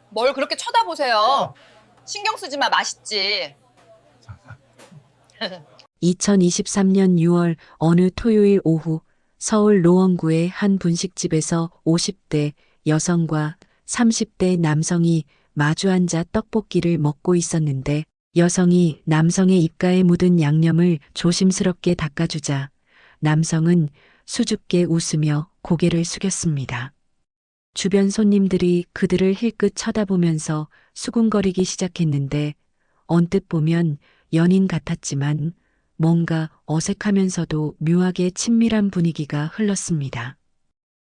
뭘 그렇게 쳐다보세요? 신경 쓰지 마, 맛있지. 2023년 6월 어느 토요일 오후 서울 노원구의 한 분식집에서 50대 여성과 30대 남성이 마주 앉아 떡볶이를 먹고 있었는데 여성이 남성의 입가에 묻은 양념을 조심스럽게 닦아주자 남성은 수줍게 웃으며 고개를 숙였습니다. 주변 손님들이 그들을 힐끗 쳐다보면서 수군거리기 시작했는데 언뜻 보면 연인 같았지만 뭔가 어색하면서도 묘하게 친밀한 분위기가 흘렀습니다.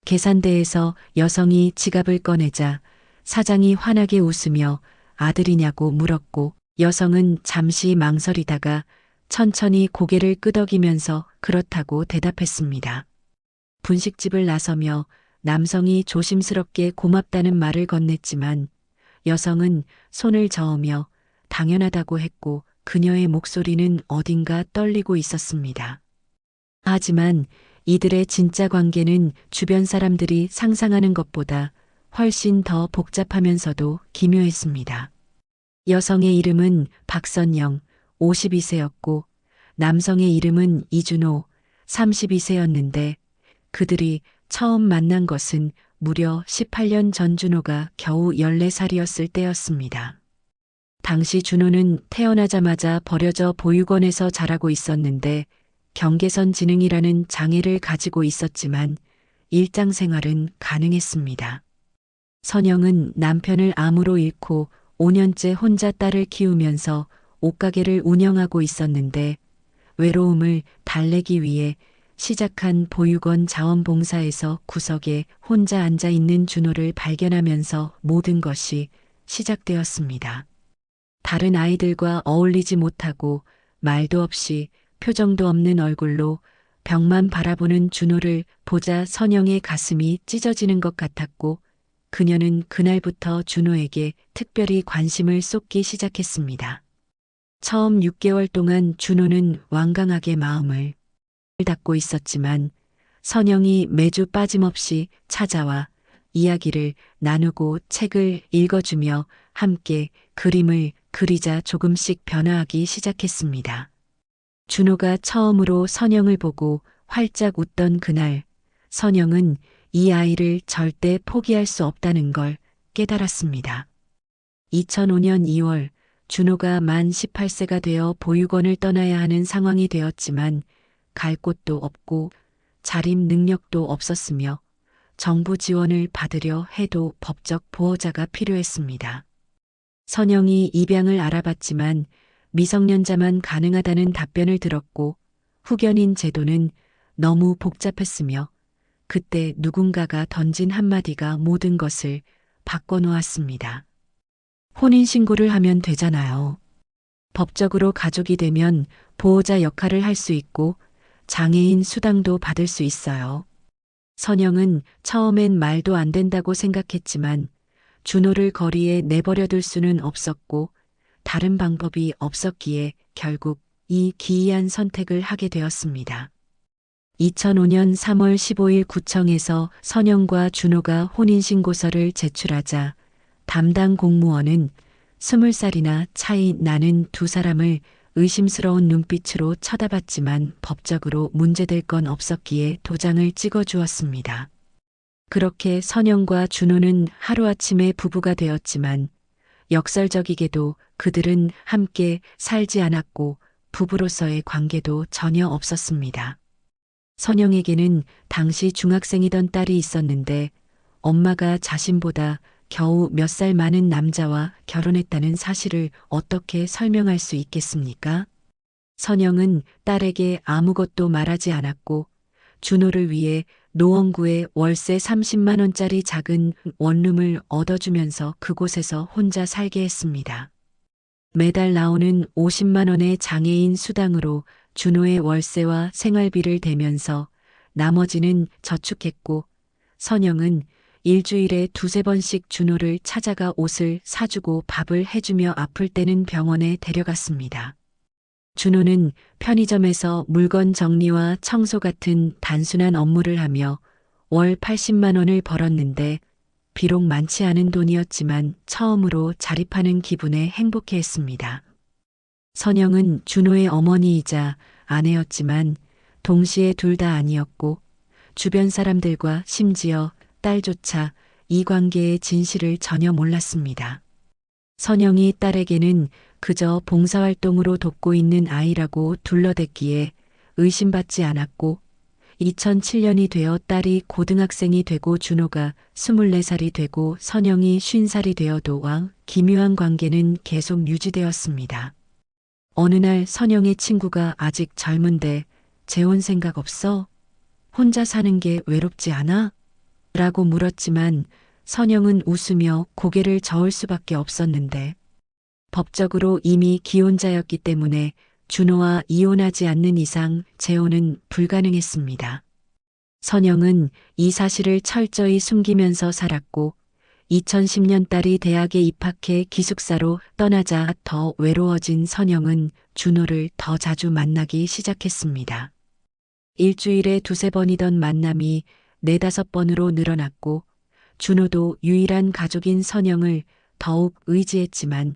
계산대에서 여성이 지갑을 꺼내자 사장이 환하게 웃으며 아들이냐고 물었고 여성은 잠시 망설이다가 천천히 고개를 끄덕이면서 그렇다고 대답했습니다. 분식집을 나서며 남성이 조심스럽게 고맙다는 말을 건넸지만 여성은 손을 저으며 당연하다고 했고 그녀의 목소리는 어딘가 떨리고 있었습니다. 하지만 이들의 진짜 관계는 주변 사람들이 상상하는 것보다 훨씬 더 복잡하면서도 기묘했습니다. 여성의 이름은 박선영, 52세였고 남성의 이름은 이준호, 32세였는데 그들이 처음 만난 것은 무려 18년 전 준호가 겨우 14살이었을 때였습니다. 당시 준호는 태어나자마자 버려져 보육원에서 자라고 있었는데 경계선 지능이라는 장애를 가지고 있었지만 일상생활은 가능했습니다. 선영은 남편을 암으로 잃고 5년째 혼자 딸을 키우면서 옷가게를 운영하고 있었는데 외로움을 달래기 위해 시작한 보육원 자원봉사에서 구석에 혼자 앉아 있는 준호를 발견하면서 모든 것이 시작되었습니다. 다른 아이들과 어울리지 못하고 말도 없이 표정도 없는 얼굴로 벽만 바라보는 준호를 보자 선영의 가슴이 찢어지는 것 같았고 그녀는 그날부터 준호에게 특별히 관심을 쏟기 시작했습니다. 처음 6개월 동안 준호는 완강하게 마음을 닫고 있었지만 선영이 매주 빠짐없이 찾아와 이야기를 나누고 책을 읽어주며 함께 그림을 그리자 조금씩 변화하기 시작했습니다. 준호가 처음으로 선영을 보고 활짝 웃던 그날, 선영은 이 아이를 절대 포기할 수 없다는 걸 깨달았습니다. 2005년 2월, 준호가 만 18세가 되어 보육원을 떠나야 하는 상황이 되었지만 갈 곳도 없고 자립 능력도 없었으며 정부 지원을 받으려 해도 법적 보호자가 필요했습니다. 선영이 입양을 알아봤지만 미성년자만 가능하다는 답변을 들었고 후견인 제도는 너무 복잡했으며 그때 누군가가 던진 한마디가 모든 것을 바꿔놓았습니다. 혼인신고를 하면 되잖아요. 법적으로 가족이 되면 보호자 역할을 할 수 있고 장애인 수당도 받을 수 있어요. 선영은 처음엔 말도 안 된다고 생각했지만 준호를 거리에 내버려둘 수는 없었고 다른 방법이 없었기에 결국 이 기이한 선택을 하게 되었습니다. 2005년 3월 15일 구청에서 선영과 준호가 혼인신고서를 제출하자 담당 공무원은 20살이나 차이 나는 두 사람을 의심스러운 눈빛으로 쳐다봤지만 법적으로 문제될 건 없었기에 도장을 찍어주었습니다. 그렇게 선영과 준호는 하루아침에 부부가 되었지만 역설적이게도 그들은 함께 살지 않았고 부부로서의 관계도 전혀 없었습니다. 선영에게는 당시 중학생이던 딸이 있었는데 엄마가 자신보다 겨우 몇 살 많은 남자와 결혼했다는 사실을 어떻게 설명할 수 있겠습니까? 선영은 딸에게 아무것도 말하지 않았고 준호를 위해 노원구에 월세 30만 원짜리 작은 원룸을 얻어주면서 그곳에서 혼자 살게 했습니다. 매달 나오는 50만 원의 장애인 수당으로 준호의 월세와 생활비를 대면서 나머지는 저축했고 선영은 일주일에 두세 번씩 준호를 찾아가 옷을 사주고 밥을 해주며 아플 때는 병원에 데려갔습니다. 준호는 편의점에서 물건 정리와 청소 같은 단순한 업무를 하며 월 80만 원을 벌었는데 비록 많지 않은 돈이었지만 처음으로 자립하는 기분에 행복해했습니다. 선영은 준호의 어머니이자 아내였지만 동시에 둘 다 아니었고 주변 사람들과 심지어 딸조차 이 관계의 진실을 전혀 몰랐습니다. 선영이 딸에게는 그저 봉사활동으로 돕고 있는 아이라고 둘러댔기에 의심받지 않았고 2007년이 되어 딸이 고등학생이 되고 준호가 24살이 되고 선영이 50살이 되어도와 기묘한 관계는 계속 유지되었습니다. 어느 날 선영의 친구가 아직 젊은데 재혼 생각 없어? 혼자 사는 게 외롭지 않아? 라고 물었지만 선영은 웃으며 고개를 저을 수밖에 없었는데 법적으로 이미 기혼자였기 때문에 준호와 이혼하지 않는 이상 재혼은 불가능했습니다. 선영은 이 사실을 철저히 숨기면서 살았고 2010년 딸이 대학에 입학해 기숙사로 떠나자 더 외로워진 선영은 준호를 더 자주 만나기 시작했습니다. 일주일에 2~3번이던 만남이 4~5번으로 늘어났고 준호도 유일한 가족인 선영을 더욱 의지했지만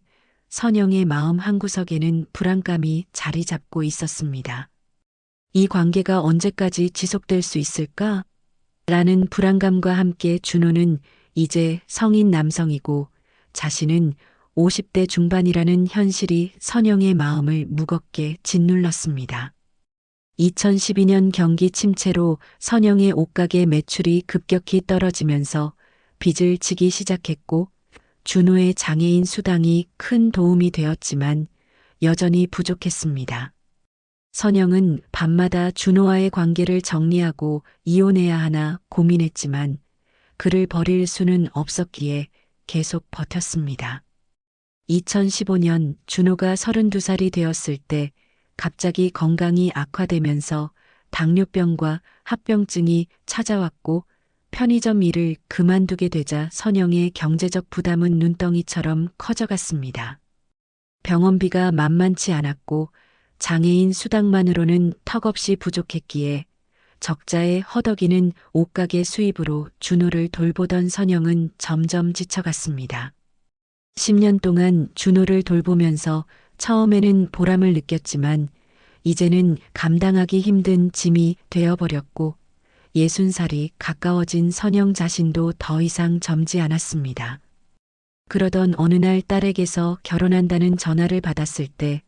선영의 마음 한구석에는 불안감이 자리 잡고 있었습니다. 이 관계가 언제까지 지속될 수 있을까? 라는 불안감과 함께 준호는 이제 성인 남성이고 자신은 50대 중반이라는 현실이 선영의 마음을 무겁게 짓눌렀습니다. 2012년 경기 침체로 선영의 옷가게 매출이 급격히 떨어지면서 빚을 지기 시작했고 준호의 장애인 수당이 큰 도움이 되었지만 여전히 부족했습니다. 선영은 밤마다 준호와의 관계를 정리하고 이혼해야 하나 고민했지만 그를 버릴 수는 없었기에 계속 버텼습니다. 2015년 준호가 32살이 되었을 때 갑자기 건강이 악화되면서 당뇨병과 합병증이 찾아왔고 편의점 일을 그만두게 되자 선영의 경제적 부담은 눈덩이처럼 커져갔습니다. 병원비가 만만치 않았고 장애인 수당만으로는 턱없이 부족했기에 적자에 허덕이는 옷가게 수입으로 준호를 돌보던 선영은 점점 지쳐갔습니다. 10년 동안 준호를 돌보면서 처음에는 보람을 느꼈지만 이제는 감당하기 힘든 짐이 되어버렸고 60살이 가까워진 선영 자신도 더 이상 젊지 않았습니다. 그러던 어느 날 딸에게서 결혼한다는 전화를 받았을 때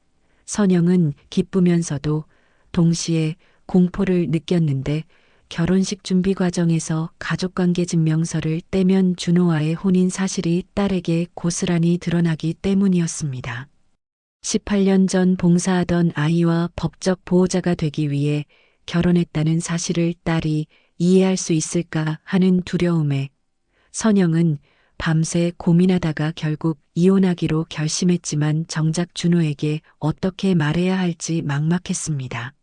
선영은 기쁘면서도 동시에 공포를 느꼈는데 결혼식 준비 과정에서 가족관계 증명서를 떼면 준호와의 혼인 사실이 딸에게 고스란히 드러나기 때문이었습니다. 18년 전 봉사하던 아이와 법적 보호자가 되기 위해 결혼했다는 사실을 딸이 이해할 수 있을까 하는 두려움에 선영은 밤새 고민하다가 결국 이혼하기로 결심했지만 정작 준호에게 어떻게 말해야 할지 막막했습니다.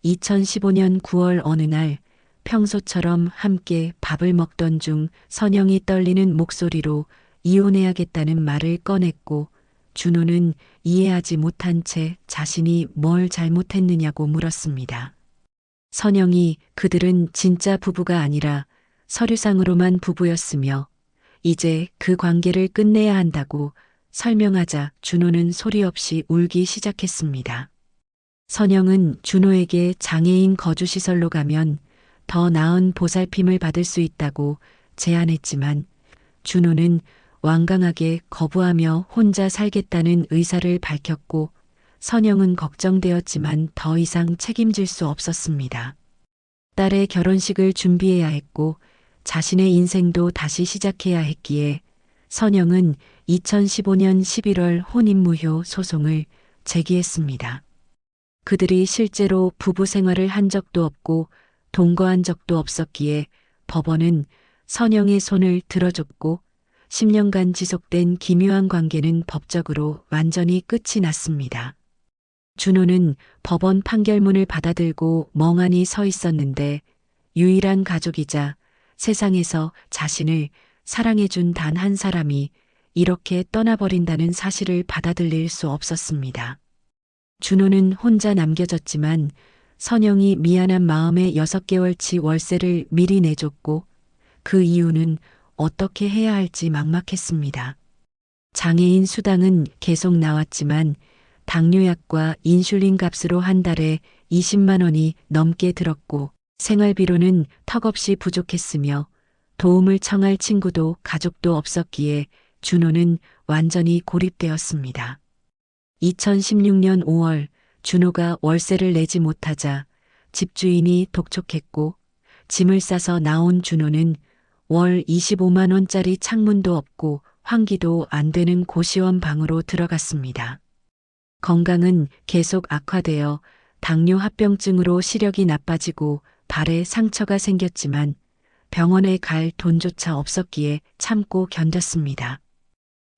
2015년 9월 어느 날 평소처럼 함께 밥을 먹던 중 선영이 떨리는 목소리로 이혼해야겠다는 말을 꺼냈고 준호는 이해하지 못한 채 자신이 뭘 잘못했느냐고 물었습니다. 선영이 그들은 진짜 부부가 아니라 서류상으로만 부부였으며 이제 그 관계를 끝내야 한다고 설명하자 준호는 소리 없이 울기 시작했습니다. 선영은 준호에게 장애인 거주시설로 가면 더 나은 보살핌을 받을 수 있다고 제안했지만 준호는 완강하게 거부하며 혼자 살겠다는 의사를 밝혔고 선영은 걱정되었지만 더 이상 책임질 수 없었습니다. 딸의 결혼식을 준비해야 했고 자신의 인생도 다시 시작해야 했기에 선영은 2015년 11월 혼인무효 소송을 제기했습니다. 그들이 실제로 부부 생활을 한 적도 없고 동거한 적도 없었기에 법원은 선영의 손을 들어줬고 10년간 지속된 기묘한 관계는 법적으로 완전히 끝이 났습니다. 준호는 법원 판결문을 받아들고 멍하니 서 있었는데 유일한 가족이자 세상에서 자신을 사랑해준 단 한 사람이 이렇게 떠나버린다는 사실을 받아들일 수 없었습니다. 준호는 혼자 남겨졌지만 선영이 미안한 마음에 6개월치 월세를 미리 내줬고 그 이유는 어떻게 해야 할지 막막했습니다. 장애인 수당은 계속 나왔지만 당뇨약과 인슐린 값으로 한 달에 20만 원이 넘게 들었고 생활비로는 턱없이 부족했으며 도움을 청할 친구도 가족도 없었기에 준호는 완전히 고립되었습니다. 2016년 5월 준호가 월세를 내지 못하자 집주인이 독촉했고 짐을 싸서 나온 준호는 월 25만 원짜리 창문도 없고 환기도 안 되는 고시원 방으로 들어갔습니다. 건강은 계속 악화되어 당뇨 합병증으로 시력이 나빠지고 발에 상처가 생겼지만 병원에 갈 돈조차 없었기에 참고 견뎠습니다.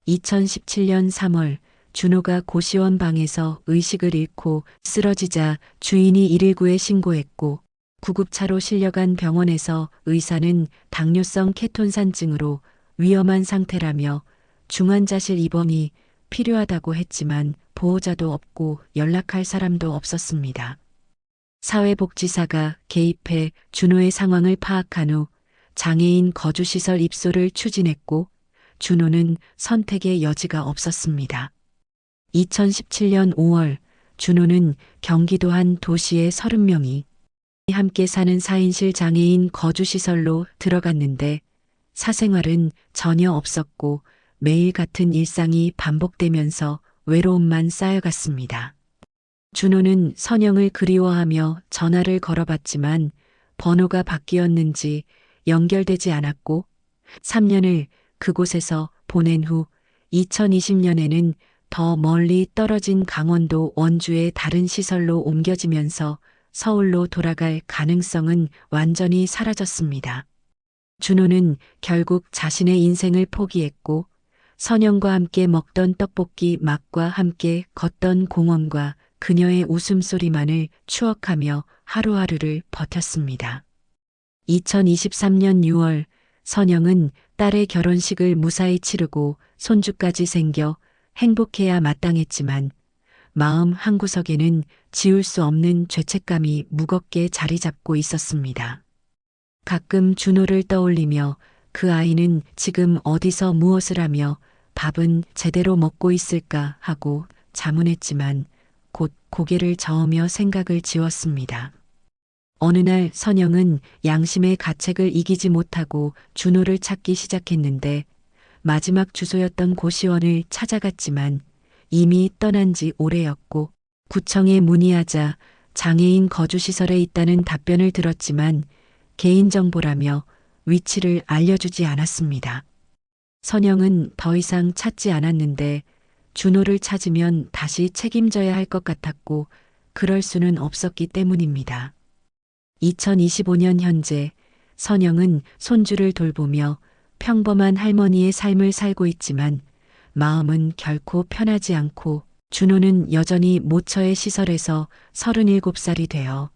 2017년 3월 준호가 고시원 방에서 의식을 잃고 쓰러지자 주인이 119에 신고했고 구급차로 실려간 병원에서 의사는 당뇨성 케톤산증으로 위험한 상태라며 중환자실 입원이 필요하다고 했지만 보호자도 없고 연락할 사람도 없었습니다. 사회복지사가 개입해 준호의 상황을 파악한 후 장애인 거주시설 입소를 추진했고 준호는 선택의 여지가 없었습니다. 2017년 5월 준호는 경기도 한 도시의 30명이 함께 사는 4인실 장애인 거주시설로 들어갔는데 사생활은 전혀 없었고 매일 같은 일상이 반복되면서 외로움만 쌓여갔습니다. 준호는 선영을 그리워하며 전화를 걸어봤지만 번호가 바뀌었는지 연결되지 않았고 3년을 그곳에서 보낸 후 2020년에는 더 멀리 떨어진 강원도 원주의 다른 시설로 옮겨지면서 서울로 돌아갈 가능성은 완전히 사라졌습니다. 준호는 결국 자신의 인생을 포기했고 선영과 함께 먹던 떡볶이 맛과 함께 걷던 공원과 그녀의 웃음소리만을 추억하며 하루하루를 버텼습니다. 2023년 6월 선영은 딸의 결혼식을 무사히 치르고 손주까지 생겨 행복해야 마땅했지만 마음 한구석에는 지울 수 없는 죄책감이 무겁게 자리 잡고 있었습니다. 가끔 준호를 떠올리며 그 아이는 지금 어디서 무엇을 하며 밥은 제대로 먹고 있을까 하고 자문했지만 곧 고개를 저으며 생각을 지웠습니다. 어느 날 선영은 양심의 가책을 이기지 못하고 준호를 찾기 시작했는데 마지막 주소였던 고시원을 찾아갔지만 이미 떠난 지 오래였고 구청에 문의하자 장애인 거주시설에 있다는 답변을 들었지만 개인정보라며 위치를 알려주지 않았습니다. 선영은 더 이상 찾지 않았는데 준호를 찾으면 다시 책임져야 할 것 같았고 그럴 수는 없었기 때문입니다. 2025년 현재 선영은 손주를 돌보며 평범한 할머니의 삶을 살고 있지만 마음은 결코 편하지 않고 준호는 여전히 모처의 시설에서 37살이 되어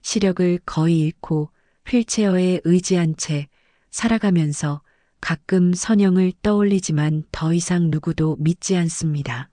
시력을 거의 잃고 휠체어에 의지한 채 살아가면서 가끔 선영을 떠올리지만 더 이상 누구도 믿지 않습니다.